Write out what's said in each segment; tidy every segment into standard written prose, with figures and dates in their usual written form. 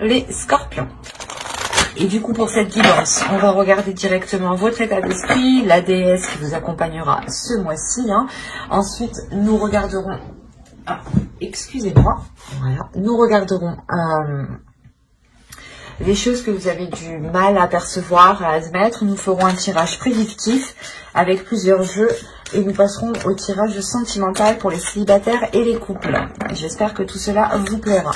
les scorpions. Et du coup, pour cette guidance, on va regarder directement votre état d'esprit, la déesse qui vous accompagnera ce mois-ci. Ensuite, nous regarderons... Ah, excusez-moi. Voilà. Nous regarderons les choses que vous avez du mal à percevoir, à admettre. Nous ferons un tirage prédictif avec plusieurs jeux. Et nous passerons au tirage sentimental pour les célibataires et les couples. J'espère que tout cela vous plaira.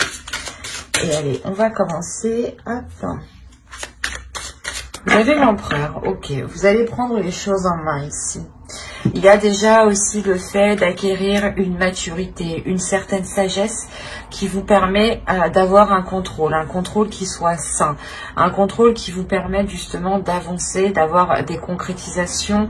Et allez, on va commencer. Hop. Vous avez l'empereur, ok. Vous allez prendre les choses en main ici. Il y a déjà aussi le fait d'acquérir une maturité, une certaine sagesse qui vous permet d'avoir un contrôle qui soit sain, un contrôle qui vous permet justement d'avancer, d'avoir des concrétisations,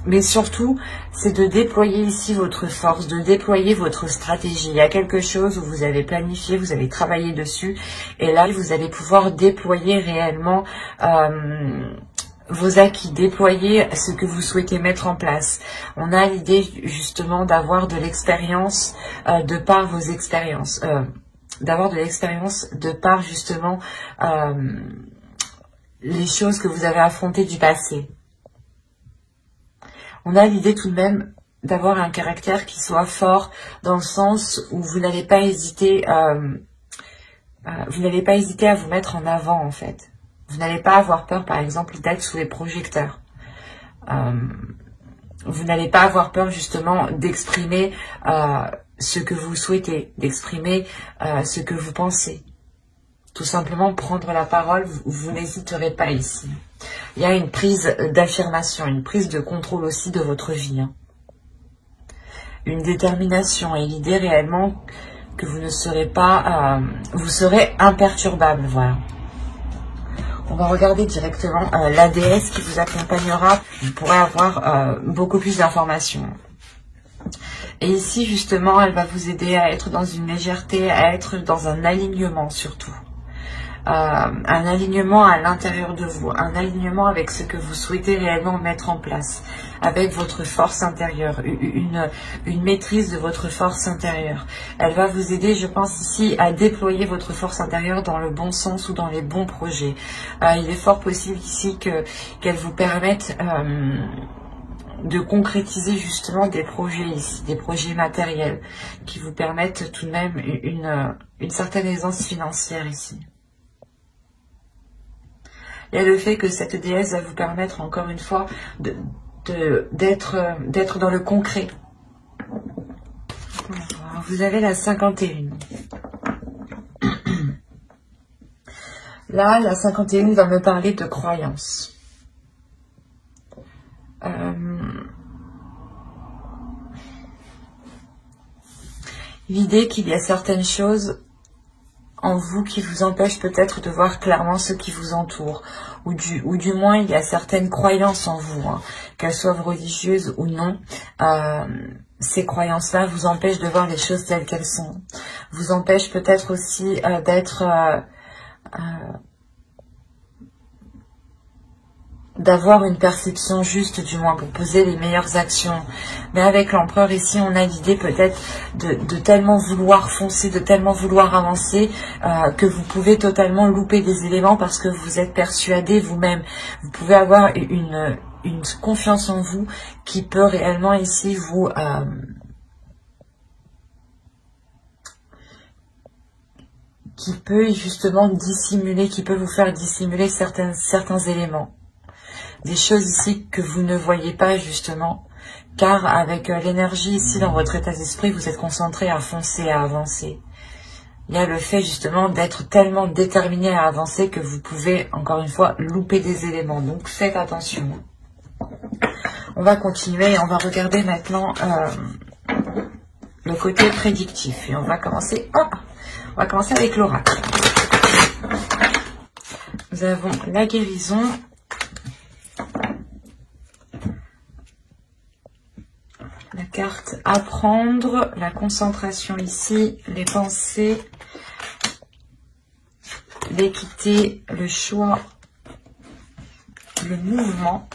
mais surtout, c'est de déployer ici votre force, de déployer votre stratégie. Il y a quelque chose où vous avez planifié, vous avez travaillé dessus, et là, vous allez pouvoir déployer réellement vos acquis, déployer ce que vous souhaitez mettre en place. On a l'idée justement d'avoir de l'expérience de par vos expériences, d'avoir de l'expérience de par justement les choses que vous avez affrontées du passé. On a l'idée tout de même d'avoir un caractère qui soit fort dans le sens où vous n'allez pas hésiter, à vous mettre en avant en fait. Vous n'allez pas avoir peur par exemple d'être sous les projecteurs. Vous n'allez pas avoir peur justement d'exprimer ce que vous souhaitez, d'exprimer ce que vous pensez. Tout simplement prendre la parole, vous n'hésiterez pas ici. Il y a une prise d'affirmation, une prise de contrôle aussi de votre vie. Une détermination et l'idée réellement que vous ne serez pas... vous serez imperturbable, voilà. On va regarder directement la déesse qui vous accompagnera. Vous pourrez avoir beaucoup plus d'informations. Et ici, justement, elle va vous aider à être dans une légèreté, à être dans un alignement surtout. Un alignement à l'intérieur de vous, un alignement avec ce que vous souhaitez réellement mettre en place, avec votre force intérieure, une maîtrise de votre force intérieure. Elle va vous aider, je pense ici, à déployer votre force intérieure dans le bon sens ou dans les bons projets. Il est fort possible ici qu'elle vous permette de concrétiser justement des projets ici, des projets matériels, qui vous permettent tout de même une certaine aisance financière ici. Il y a le fait que cette déesse va vous permettre, encore une fois, d'être dans le concret. Alors, vous avez la 51. Là, la 51 va me parler de croyance. L'idée qu'il y a certaines choses en vous qui vous empêche peut-être de voir clairement ce qui vous entoure, ou du moins il y a certaines croyances en vous, qu'elles soient religieuses ou non. Ces croyances-là vous empêchent de voir les choses telles qu'elles sont, vous empêchent peut-être aussi d'avoir une perception juste, du moins pour poser les meilleures actions. Mais avec l'empereur ici, on a l'idée peut-être de tellement vouloir foncer, de tellement vouloir avancer, que vous pouvez totalement louper des éléments parce que vous êtes persuadé vous-même. Vous pouvez avoir une confiance en vous qui peut réellement ici vous... qui peut justement dissimuler, qui peut vous faire dissimuler certains éléments. Des choses ici que vous ne voyez pas justement, car avec l'énergie ici dans votre état d'esprit, vous êtes concentré à foncer, à avancer. Il y a le fait justement d'être tellement déterminé à avancer que vous pouvez, encore une fois, louper des éléments. Donc faites attention. On va continuer et on va regarder maintenant le côté prédictif. Et on va commencer, avec l'oracle. Nous avons la guérison. La carte apprendre, la concentration ici, les pensées, l'équité, le choix, le mouvement,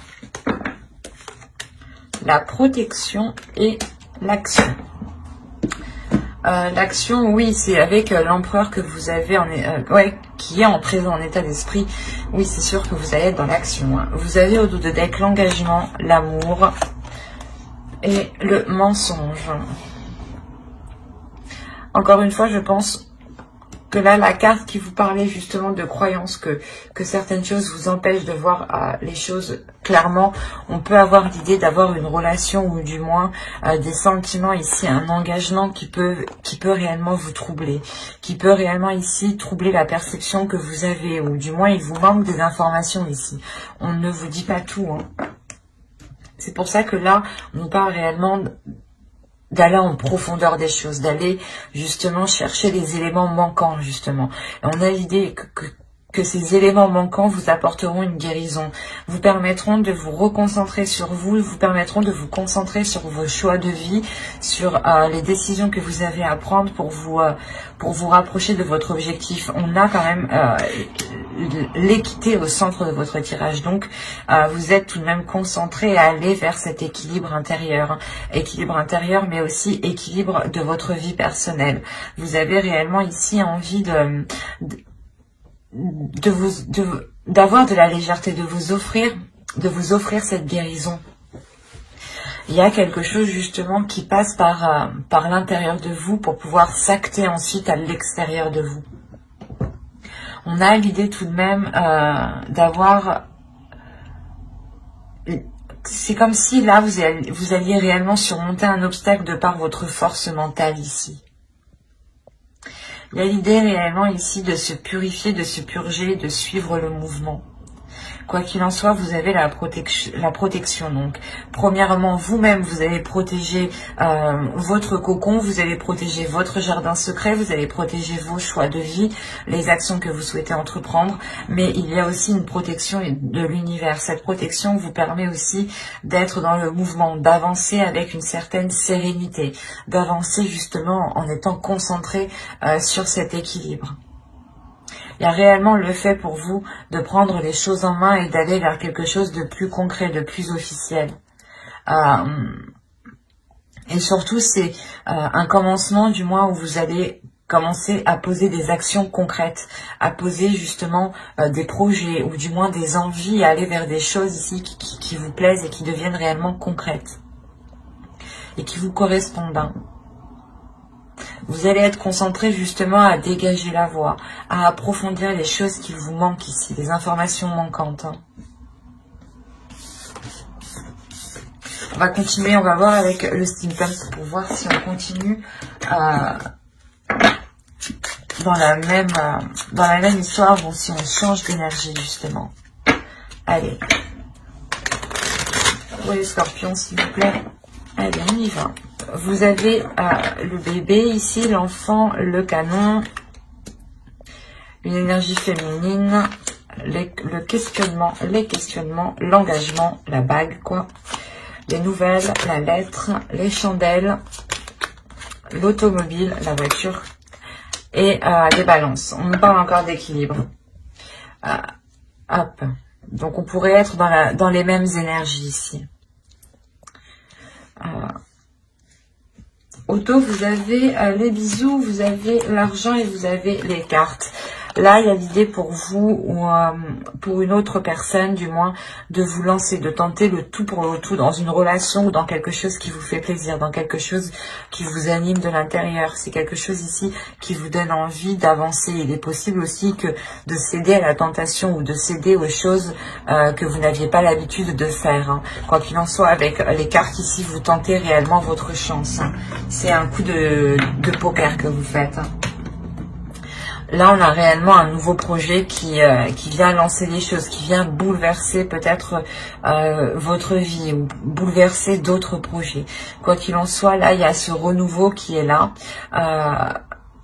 la protection et l'action. L'action, oui, c'est avec l'empereur que vous avez, qui est en présent en état d'esprit. Oui, c'est sûr que vous allez être dans l'action. Hein. Vous avez au dos de deck l'engagement, l'amour et le mensonge. Encore une fois, je pense que là, la carte qui vous parlait justement de croyance, que certaines choses vous empêchent de voir les choses clairement, on peut avoir l'idée d'avoir une relation ou du moins des sentiments ici, un engagement qui peut réellement vous troubler, qui peut réellement ici troubler la perception que vous avez, ou du moins il vous manque des informations ici. On ne vous dit pas tout. Hein. C'est pour ça que là, on parle réellement d'aller en profondeur des choses, d'aller justement chercher les éléments manquants justement. Et on a l'idée que ces éléments manquants vous apporteront une guérison, vous permettront de vous reconcentrer sur vous, vous permettront de vous concentrer sur vos choix de vie, sur les décisions que vous avez à prendre pour vous rapprocher de votre objectif. On a quand même l'équité au centre de votre tirage, donc vous êtes tout de même concentré à aller vers cet équilibre intérieur mais aussi équilibre de votre vie personnelle. Vous avez réellement ici envie d'avoir de la légèreté, de vous offrir cette guérison. Il y a quelque chose justement qui passe par l'intérieur de vous pour pouvoir s'acter ensuite à l'extérieur de vous. On a l'idée tout de même d'avoir... C'est comme si là vous alliez réellement surmonter un obstacle de par votre force mentale ici. Il y a l'idée réellement ici de se purifier, de se purger, de suivre le mouvement. Quoi qu'il en soit, vous avez la protection. Donc, premièrement, vous-même, vous allez protéger votre cocon, vous allez protéger votre jardin secret, vous allez protéger vos choix de vie, les actions que vous souhaitez entreprendre. Mais il y a aussi une protection de l'univers. Cette protection vous permet aussi d'être dans le mouvement, d'avancer avec une certaine sérénité, d'avancer justement en étant concentré sur cet équilibre. Il y a réellement le fait pour vous de prendre les choses en main et d'aller vers quelque chose de plus concret, de plus officiel. Et surtout, c'est un commencement du moins où vous allez commencer à poser des actions concrètes, à poser justement des projets ou du moins des envies, à aller vers des choses ici qui vous plaisent et qui deviennent réellement concrètes et qui vous correspondent. Hein. Vous allez être concentré justement à dégager la voie, à approfondir les choses qui vous manquent ici, les informations manquantes. Hein. On va continuer, on va voir avec le steampunk pour voir si on continue dans la même histoire, bon, si on change d'énergie justement. Allez. Oui, les scorpions, s'il vous plaît. Allez, on y va. Vous avez le bébé ici, l'enfant, le canon, une énergie féminine, le questionnement, les questionnements, l'engagement, la bague, quoi. Les nouvelles, la lettre, les chandelles, l'automobile, la voiture et les balances. On nous parle encore d'équilibre. Hop. Donc on pourrait être dans les mêmes énergies ici. Auto, vous avez les bisous, vous avez l'argent et vous avez les cartes. Là, il y a l'idée pour vous ou pour une autre personne, du moins, de vous lancer, de tenter le tout pour le tout dans une relation ou dans quelque chose qui vous fait plaisir, dans quelque chose qui vous anime de l'intérieur. C'est quelque chose ici qui vous donne envie d'avancer. Il est possible aussi que de céder à la tentation ou de céder aux choses que vous n'aviez pas l'habitude de faire. Hein. Quoi qu'il en soit, avec les cartes ici, vous tentez réellement votre chance. Hein. C'est un coup de poker que vous faites. Hein. Là, on a réellement un nouveau projet qui vient lancer les choses, qui vient bouleverser peut-être votre vie ou bouleverser d'autres projets. Quoi qu'il en soit, là, il y a ce renouveau qui est là.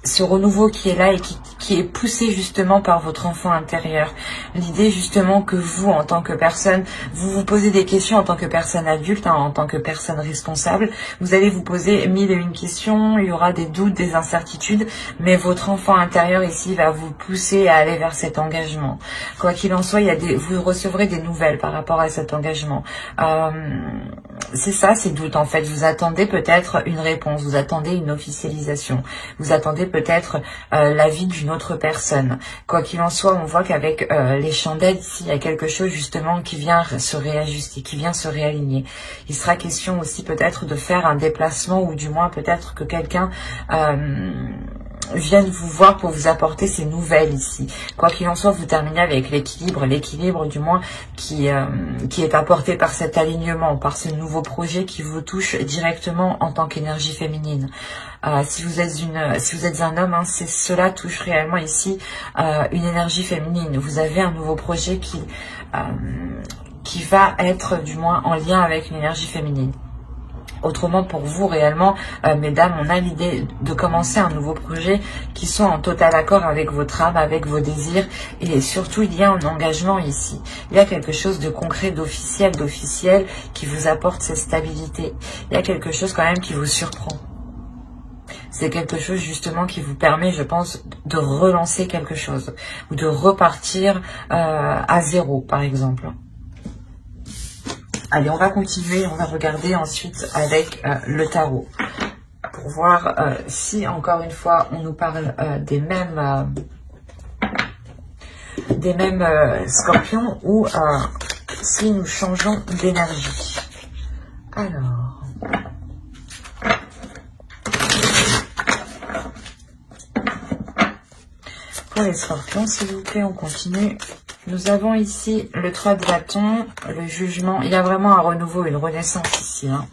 Et qui est poussé justement par votre enfant intérieur. L'idée justement que vous, en tant que personne, vous vous posez des questions en tant que personne adulte, hein, en tant que personne responsable. Vous allez vous poser 1001 questions, il y aura des doutes, des incertitudes, mais votre enfant intérieur ici va vous pousser à aller vers cet engagement. Quoi qu'il en soit, vous recevrez des nouvelles par rapport à cet engagement. c'est ça, ces doutes en fait. Vous attendez peut-être une réponse, vous attendez une officialisation, vous attendez peut-être l'avis d'une autre personne. Quoi qu'il en soit, on voit qu'avec les chandelles ici, il y a quelque chose justement qui vient se réajuster, qui vient se réaligner. Il sera question aussi peut-être de faire un déplacement, ou du moins peut-être que quelqu'un viennent vous voir pour vous apporter ces nouvelles ici. Quoi qu'il en soit, vous terminez avec l'équilibre du moins qui est apporté par cet alignement, par ce nouveau projet qui vous touche directement en tant qu'énergie féminine. Si vous êtes un homme, hein, cela touche réellement ici une énergie féminine. Vous avez un nouveau projet qui va être du moins en lien avec une énergie féminine. Autrement, pour vous, réellement, mesdames, on a l'idée de commencer un nouveau projet qui soit en total accord avec votre âme, avec vos désirs. Et surtout, il y a un engagement ici. Il y a quelque chose de concret, d'officiel, qui vous apporte cette stabilité. Il y a quelque chose quand même qui vous surprend. C'est quelque chose justement qui vous permet, je pense, de relancer quelque chose. Ou de repartir à zéro, par exemple. Allez, on va continuer, on va regarder ensuite avec le tarot pour voir si, encore une fois, on nous parle des mêmes scorpions ou si nous changeons d'énergie. Alors, pour les scorpions, s'il vous plaît, on continue. Nous avons ici le 3 de bâton, le jugement. Il y a vraiment un renouveau, une renaissance ici. Hein.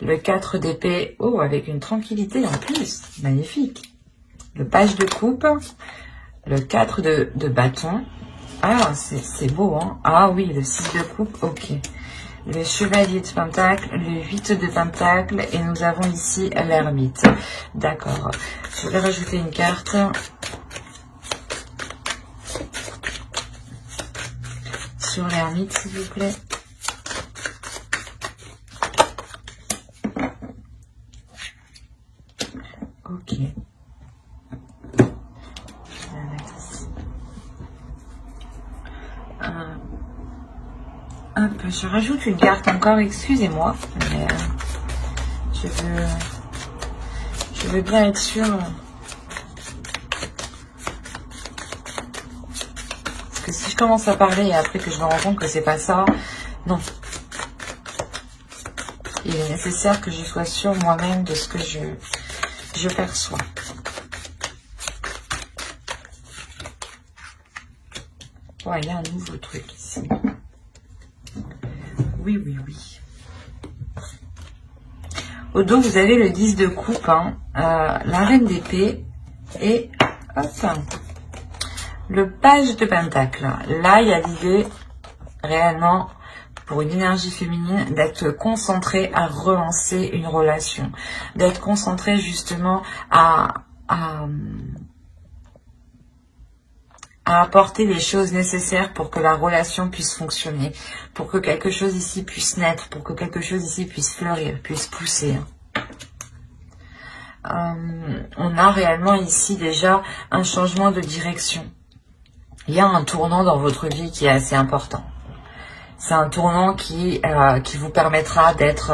Le 4 d'épée, oh, avec une tranquillité en plus. Magnifique. Le page de coupe, le 4 de bâton. Ah, c'est beau, hein. Ah oui, le 6 de coupe, ok. Le chevalier de pentacle, le 8 de pentacle, et nous avons ici l'ermite. D'accord. Je vais rajouter une carte. Sur l'ermite, s'il vous plaît. Ok. Je vais la mettre ici. Hop, je rajoute une carte encore, excusez-moi. Mais je veux bien être sûre. Que si je commence à parler et après que je me rends compte que c'est pas ça, non. Il est nécessaire que je sois sûre moi-même de ce que je perçois. Ouais, il y a un nouveau truc ici. Oui, oui, oui. Au dos, vous avez le 10 de coupe, hein, la reine d'épée et hop, le page de pentacle. Là, il y a l'idée réellement pour une énergie féminine d'être concentrée à relancer une relation, d'être concentrée justement à apporter les choses nécessaires pour que la relation puisse fonctionner, pour que quelque chose ici puisse naître, pour que quelque chose ici puisse fleurir, puisse pousser. On a réellement ici déjà un changement de direction. Il y a un tournant dans votre vie qui est assez important. C'est un tournant qui vous permettra d'être,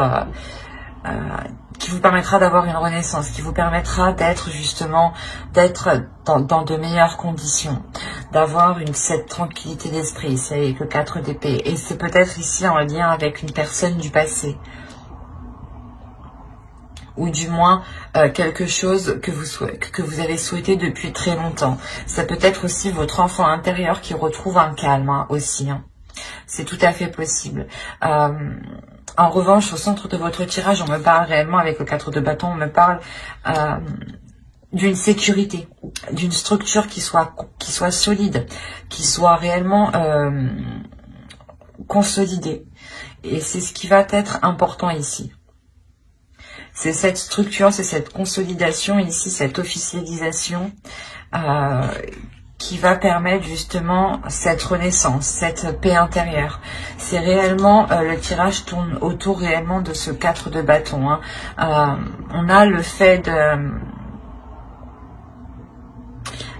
qui vous permettra d'avoir une renaissance, qui vous permettra d'être justement, d'être dans de meilleures conditions, d'avoir cette tranquillité d'esprit. C'est avec le 4 d'épée. Et c'est peut-être ici en lien avec une personne du passé. Ou du moins quelque chose que vous avez souhaité depuis très longtemps. Ça peut être aussi votre enfant intérieur qui retrouve un calme, hein, aussi. Hein. C'est tout à fait possible. En revanche, au centre de votre tirage, on me parle réellement, avec le 4 de bâton, on me parle d'une sécurité, d'une structure qui soit solide, qui soit réellement consolidée. Et c'est ce qui va être important ici. C'est cette structure, c'est cette consolidation ici, cette officialisation qui va permettre justement cette renaissance, cette paix intérieure. C'est réellement, le tirage tourne autour réellement de ce 4 de bâton. Hein. On a le fait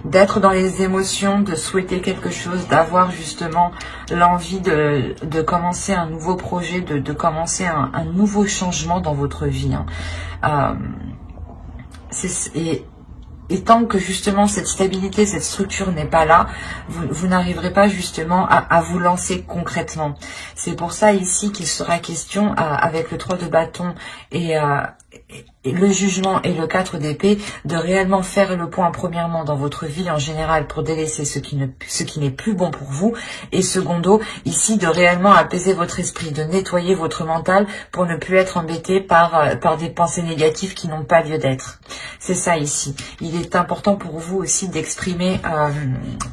d'être dans les émotions, de souhaiter quelque chose, d'avoir justement l'envie de commencer un nouveau projet, de commencer un nouveau changement dans votre vie. Hein. Et tant que justement cette stabilité, cette structure n'est pas là, vous n'arriverez pas justement à vous lancer concrètement. C'est pour ça ici qu'il sera question, avec le 3 de bâton et le jugement et le 4 d'épée, de réellement faire le point premièrement dans votre vie en général pour délaisser ce qui n'est plus bon pour vous, et secondo, ici de réellement apaiser votre esprit, de nettoyer votre mental pour ne plus être embêté par des pensées négatives qui n'ont pas lieu d'être. C'est ça ici. Il est important pour vous aussi d'exprimer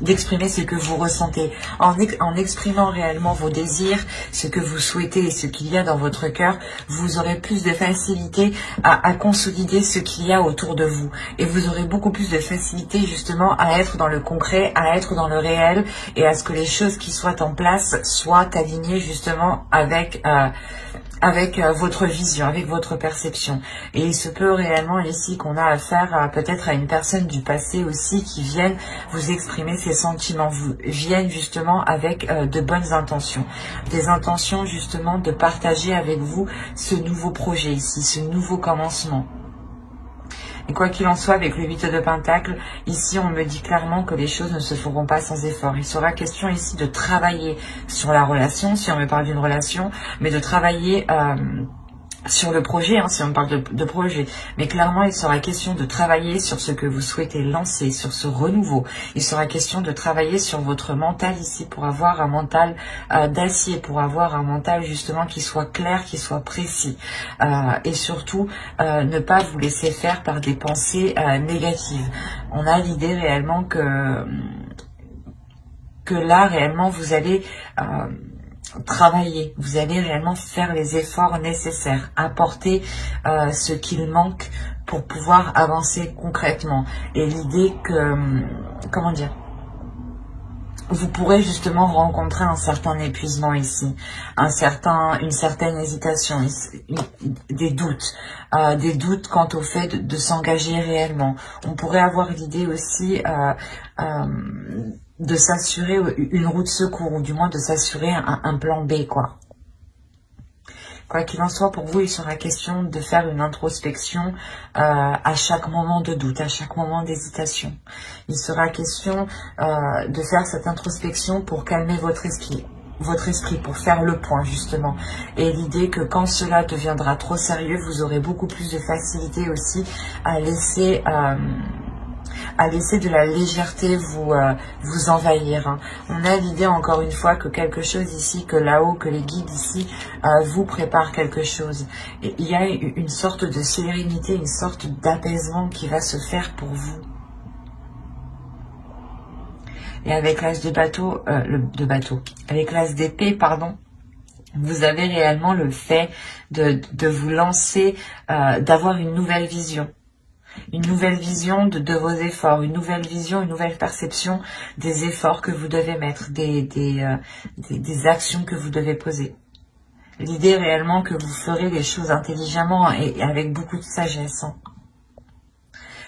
ce que vous ressentez. En exprimant réellement vos désirs, ce que vous souhaitez et ce qu'il y a dans votre cœur, vous aurez plus de facilité à consolider ce qu'il y a autour de vous. Et vous aurez beaucoup plus de facilité justement à être dans le concret, à être dans le réel et à ce que les choses qui soient en place soient alignées justement avec votre vision, avec votre perception. Et il se peut réellement ici qu'on a affaire peut-être à une personne du passé aussi qui vienne vous exprimer ses sentiments, viennent justement avec de bonnes intentions. Des intentions justement de partager avec vous ce nouveau projet ici, ce nouveau commencement. Et quoi qu'il en soit, avec le 8 de Pentacle, ici on me dit clairement que les choses ne se feront pas sans effort. Il sera question ici de travailler sur la relation, si on me parle d'une relation, mais de travailler sur le projet, hein, si on parle de projet. Mais clairement, il sera question de travailler sur ce que vous souhaitez lancer, sur ce renouveau. Il sera question de travailler sur votre mental ici pour avoir un mental d'acier, pour avoir un mental justement qui soit clair, qui soit précis. Et surtout, ne pas vous laisser faire par des pensées négatives. On a l'idée réellement que là, réellement, vous allez travailler, vous allez réellement faire les efforts nécessaires, apporter ce qu'il manque pour pouvoir avancer concrètement. Et l'idée que, comment dire, vous pourrez justement rencontrer un certain épuisement ici, une certaine hésitation, des doutes quant au fait de s'engager réellement. On pourrait avoir l'idée aussi de s'assurer une roue de secours, ou du moins de s'assurer un plan B, quoi. Quoi qu'il en soit, pour vous, il sera question de faire une introspection à chaque moment de doute, à chaque moment d'hésitation. Il sera question de faire cette introspection pour calmer votre esprit, pour faire le point justement. Et l'idée que quand cela deviendra trop sérieux, vous aurez beaucoup plus de facilité aussi à laisser de la légèreté vous envahir. Hein. On a l'idée encore une fois que quelque chose ici, que là-haut, que les guides ici vous préparent quelque chose. Et il y a une sorte de sérénité, une sorte d'apaisement qui va se faire pour vous. Et avec l'as de bateau, avec l'as d'épée, pardon, vous avez réellement le fait de vous lancer, d'avoir une nouvelle vision. Une nouvelle vision de vos efforts, une nouvelle vision, une nouvelle perception des efforts que vous devez mettre, des actions que vous devez poser. L'idée réellement que vous ferez les choses intelligemment et avec beaucoup de sagesse. Hein.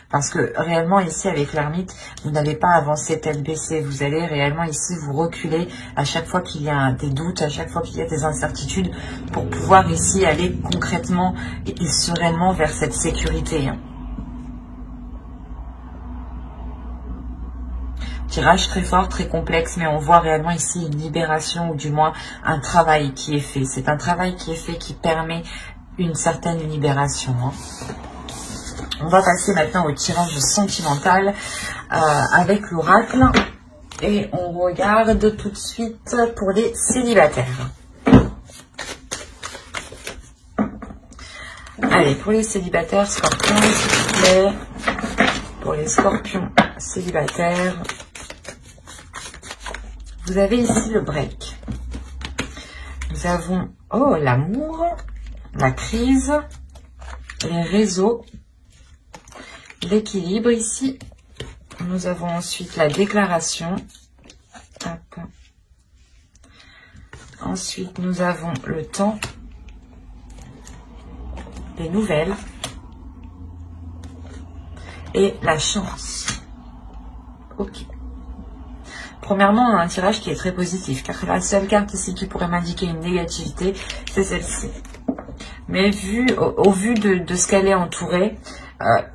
Parce que réellement ici avec l'ermite, vous n'allez pas avancer tête baissée, vous allez réellement ici vous reculer à chaque fois qu'il y a des doutes, à chaque fois qu'il y a des incertitudes, pour pouvoir ici aller concrètement et sereinement vers cette sécurité. Hein. Tirage très fort, très complexe, mais on voit réellement ici une libération ou du moins un travail qui est fait. C'est un travail qui est fait qui permet une certaine libération. Hein. On va passer maintenant au tirage sentimental avec l'oracle et on regarde tout de suite pour les célibataires. Allez, pour les célibataires, scorpions, s'il vous plaît. Pour les scorpions célibataires, vous avez ici le break. Nous avons, l'amour, la crise, les réseaux, l'équilibre ici. Nous avons ensuite la déclaration. Hop. Ensuite, nous avons le temps, les nouvelles et la chance. Ok. Premièrement, on a un tirage qui est très positif, car la seule carte ici qui pourrait m'indiquer une négativité, c'est celle-ci. Mais au vu de ce qu'elle est entourée,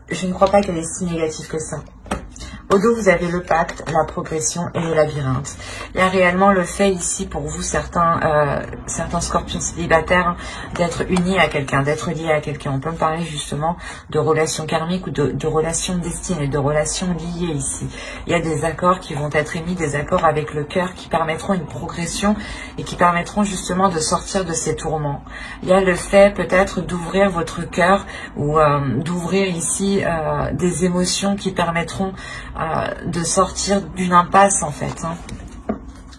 je ne crois pas qu'elle est si négative que ça. Au dos, vous avez le pacte, la progression et le labyrinthe. Il y a réellement le fait ici pour vous, certains scorpions célibataires, d'être unis à quelqu'un, d'être liés à quelqu'un. On peut me parler justement de relations karmiques ou de relations destinées, de relations liées ici. Il y a des accords qui vont être émis, des accords avec le cœur qui permettront une progression et qui permettront justement de sortir de ces tourments. Il y a le fait peut-être d'ouvrir votre cœur ou d'ouvrir ici des émotions qui permettront de sortir d'une impasse en fait.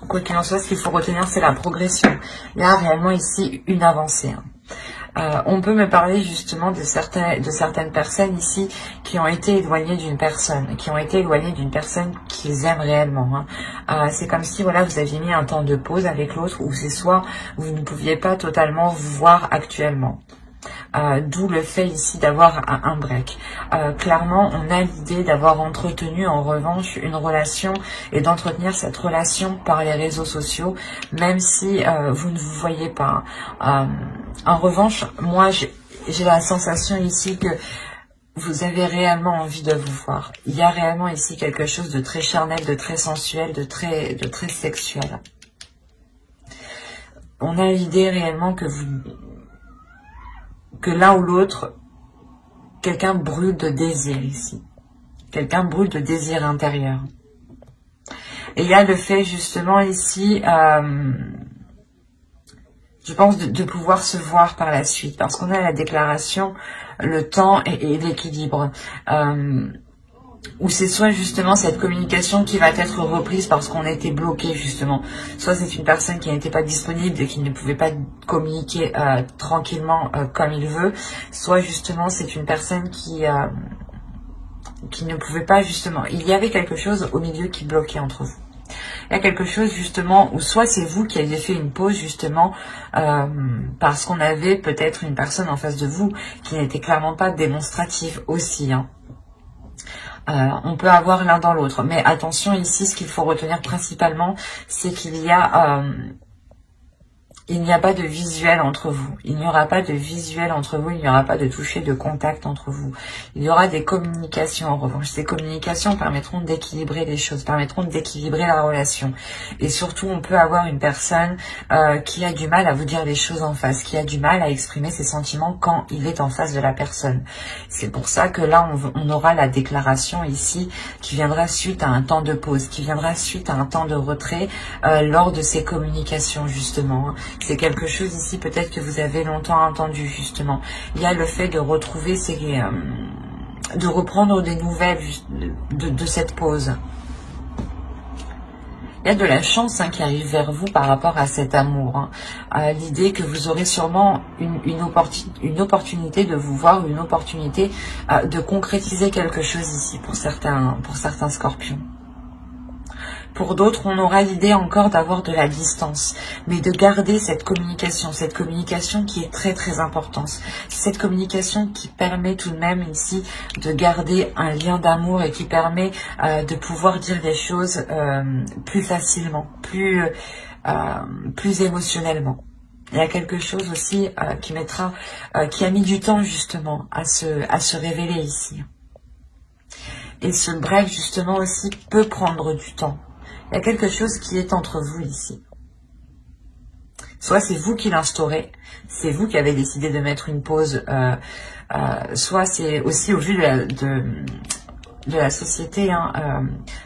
Quoi qu'il en soit, ce qu'il faut retenir, c'est la progression. Il y a réellement ici une avancée. On peut me parler justement de certaines personnes ici qui ont été éloignées d'une personne, qu'ils aiment réellement. C'est comme si voilà, vous aviez mis un temps de pause avec l'autre, ou c'est soit vous ne pouviez pas totalement vous voir actuellement. D'où le fait ici d'avoir un break. Clairement, on a l'idée d'avoir entretenu en revanche une relation et d'entretenir cette relation par les réseaux sociaux, même si vous ne vous voyez pas. En revanche, moi j'ai la sensation ici que vous avez réellement envie de vous voir. Il y a réellement ici quelque chose de très charnel, de très sensuel, de très sexuel. On a l'idée réellement que l'un ou l'autre, quelqu'un brûle de désir ici. Quelqu'un brûle de désir intérieur. Et il y a le fait justement ici, je pense, de pouvoir se voir par la suite. Parce qu'on a la déclaration, le temps et l'équilibre. Où c'est soit justement cette communication qui va être reprise parce qu'on était bloqué justement, soit c'est une personne qui n'était pas disponible et qui ne pouvait pas communiquer tranquillement comme il veut, soit justement c'est une personne qui ne pouvait pas justement, il y avait quelque chose au milieu qui bloquait entre vous. Il y a quelque chose justement où soit c'est vous qui aviez fait une pause justement parce qu'on avait peut-être une personne en face de vous qui n'était clairement pas démonstrative aussi, on peut avoir l'un dans l'autre. Mais attention ici, ce qu'il faut retenir principalement, c'est qu'il y a... il n'y a pas de visuel entre vous. Il n'y aura pas de visuel entre vous. Il n'y aura pas de toucher, de contact entre vous. Il y aura des communications en revanche. Ces communications permettront d'équilibrer les choses, permettront d'équilibrer la relation. Et surtout, on peut avoir une personne qui a du mal à vous dire les choses en face, qui a du mal à exprimer ses sentiments quand il est en face de la personne. C'est pour ça que là, on aura la déclaration ici qui viendra suite à un temps de pause, qui viendra suite à un temps de retrait lors de ces communications justement. C'est quelque chose ici peut-être que vous avez longtemps entendu justement. Il y a le fait de retrouver de reprendre des nouvelles de cette pause. Il y a de la chance qui arrive vers vous par rapport à cet amour. L'idée que vous aurez sûrement une opportunité de vous voir, une opportunité de concrétiser quelque chose ici pour certains scorpions. Pour d'autres, on aura l'idée encore d'avoir de la distance, mais de garder cette communication qui est très très importante. Cette communication qui permet tout de même ici de garder un lien d'amour et qui permet de pouvoir dire les choses plus facilement, plus émotionnellement. Il y a quelque chose aussi qui a mis du temps justement à se révéler ici. Et ce break justement aussi peut prendre du temps. Il y a quelque chose qui est entre vous ici. Soit c'est vous qui l'instaurez, c'est vous qui avez décidé de mettre une pause, soit c'est aussi au vu de la société,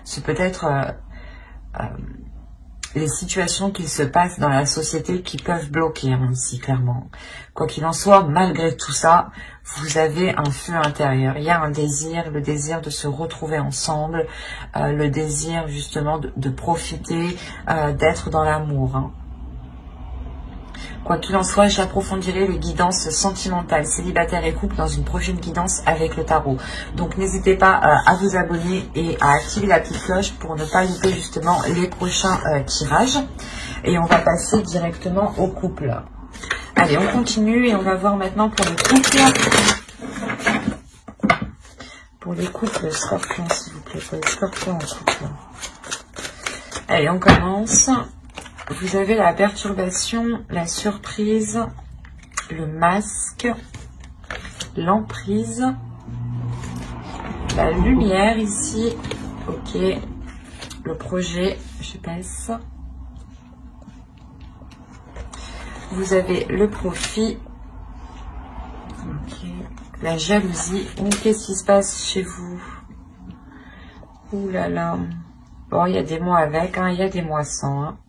c'est peut-être les situations qui se passent dans la société qui peuvent bloquer ici clairement. Quoi qu'il en soit, malgré tout ça, vous avez un feu intérieur. Il y a un désir, le désir de se retrouver ensemble, le désir justement de profiter, d'être dans l'amour. Quoi qu'il en soit, j'approfondirai les guidances sentimentales, célibataires et couple dans une prochaine guidance avec le tarot. Donc n'hésitez pas à vous abonner et à activer la petite cloche pour ne pas louper justement les prochains tirages. Et on va passer directement au couple. Allez, on continue et on va voir maintenant pour le Pour les couples, scorpion, s'il vous plaît. Pour les scorpions en couple. Allez, on commence. Vous avez la perturbation, la surprise, le masque, l'emprise, la lumière ici. Ok. Le projet, je passe. Vous avez le profit. Ok. La jalousie. Qu'est-ce qui se passe chez vous? Ouh là là. Bon, il y a des mois avec, hein, il y a des mois sans. Hein.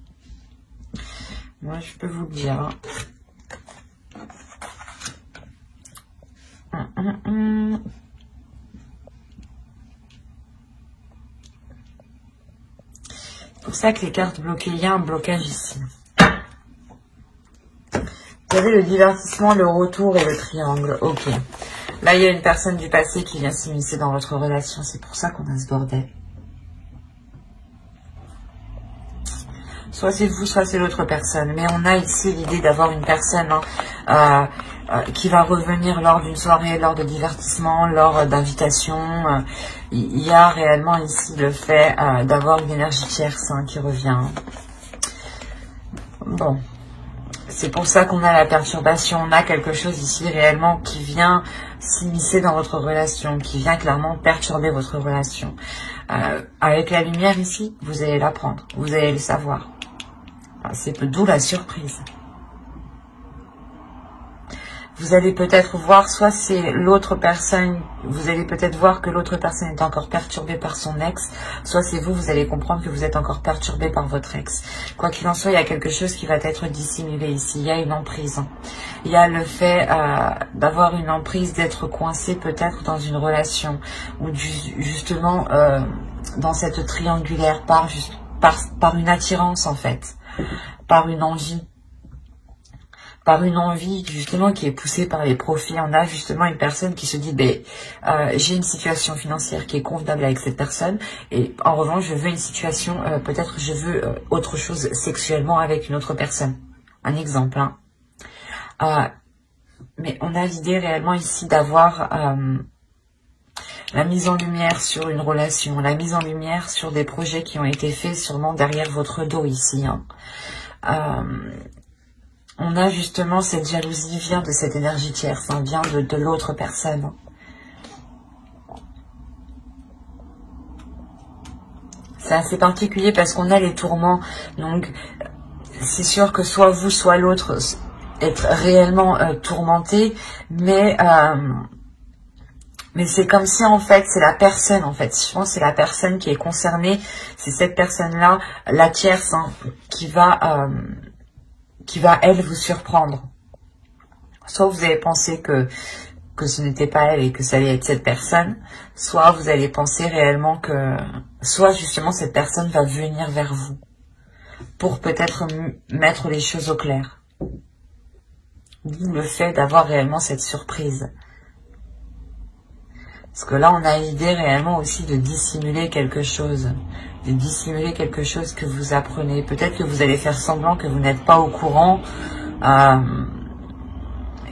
Moi, je peux vous le dire. Hein. C'est pour ça que les cartes bloquées, il y a un blocage ici. Vous avez le divertissement, le retour et le triangle. Ok. Là, il y a une personne du passé qui vient s'immiscer dans votre relation. C'est pour ça qu'on a ce bordel. Soit c'est vous, soit c'est l'autre personne. Mais on a ici l'idée d'avoir une personne qui va revenir lors d'une soirée, lors de divertissement, lors d'invitation. Il y a réellement ici le fait d'avoir une énergie tierce qui revient. Bon. C'est pour ça qu'on a la perturbation. On a quelque chose ici réellement qui vient s'immiscer dans votre relation, qui vient clairement perturber votre relation. Avec la lumière ici, vous allez l'apprendre, vous allez le savoir. C'est d'où la surprise. Vous allez peut-être voir, soit c'est l'autre personne, vous allez peut-être voir que l'autre personne est encore perturbée par son ex, soit c'est vous, vous allez comprendre que vous êtes encore perturbé par votre ex. Quoi qu'il en soit, il y a quelque chose qui va être dissimulé ici, il y a une emprise. Il y a le fait d'avoir une emprise, d'être coincé peut-être dans une relation, ou justement dans cette triangulaire, par une attirance en fait, par une envie. Par une envie justement qui est poussée par les profits. On a justement une personne qui se dit j'ai une situation financière qui est convenable avec cette personne et en revanche je veux une situation, peut-être je veux autre chose sexuellement avec une autre personne. Un exemple. Mais on a l'idée réellement ici d'avoir la mise en lumière sur une relation, la mise en lumière sur des projets qui ont été faits sûrement derrière votre dos ici. On a justement cette jalousie vient de cette énergie tierce, vient de l'autre personne. C'est assez particulier parce qu'on a les tourments. Donc, c'est sûr que soit vous, soit l'autre être réellement tourmenté, mais c'est comme si en fait c'est la personne en fait. Je pense que c'est la personne qui est concernée. C'est cette personne-là, la tierce, qui va elle vous surprendre. Soit vous allez penser que ce n'était pas elle et que ça allait être cette personne, soit vous allez penser réellement que, soit justement cette personne va venir vers vous pour peut-être mettre les choses au clair. D'où le fait d'avoir réellement cette surprise. Parce que là on a l'idée réellement aussi de dissimuler quelque chose. De dissimuler quelque chose que vous apprenez. Peut-être que vous allez faire semblant que vous n'êtes pas au courant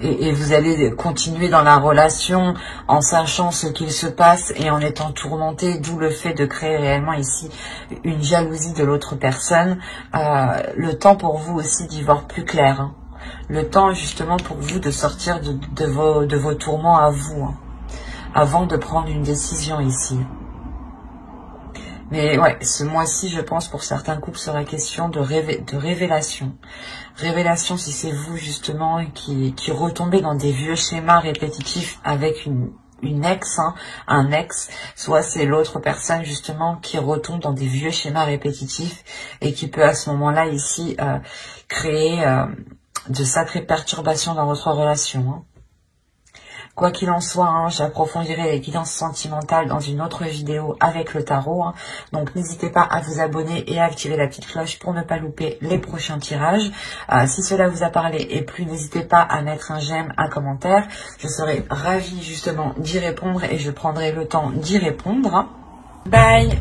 et vous allez continuer dans la relation en sachant ce qu'il se passe et en étant tourmenté, d'où le fait de créer réellement ici une jalousie de l'autre personne. Le temps pour vous aussi d'y voir plus clair. Le temps justement pour vous de sortir de vos tourments à vous, avant de prendre une décision ici. Mais ouais, ce mois-ci, je pense, pour certains couples, sera question de révélation. Révélation, si c'est vous, justement, qui retombez dans des vieux schémas répétitifs avec une ex, un ex, soit c'est l'autre personne, justement, qui retombe dans des vieux schémas répétitifs et qui peut, à ce moment-là, ici, créer de sacrées perturbations dans votre relation. Quoi qu'il en soit, j'approfondirai les guidances sentimentales dans une autre vidéo avec le tarot. Donc n'hésitez pas à vous abonner et à activer la petite cloche pour ne pas louper les prochains tirages. Si cela vous a parlé et plu, n'hésitez pas à mettre un j'aime, un commentaire. Je serai ravie justement d'y répondre et je prendrai le temps d'y répondre. Bye!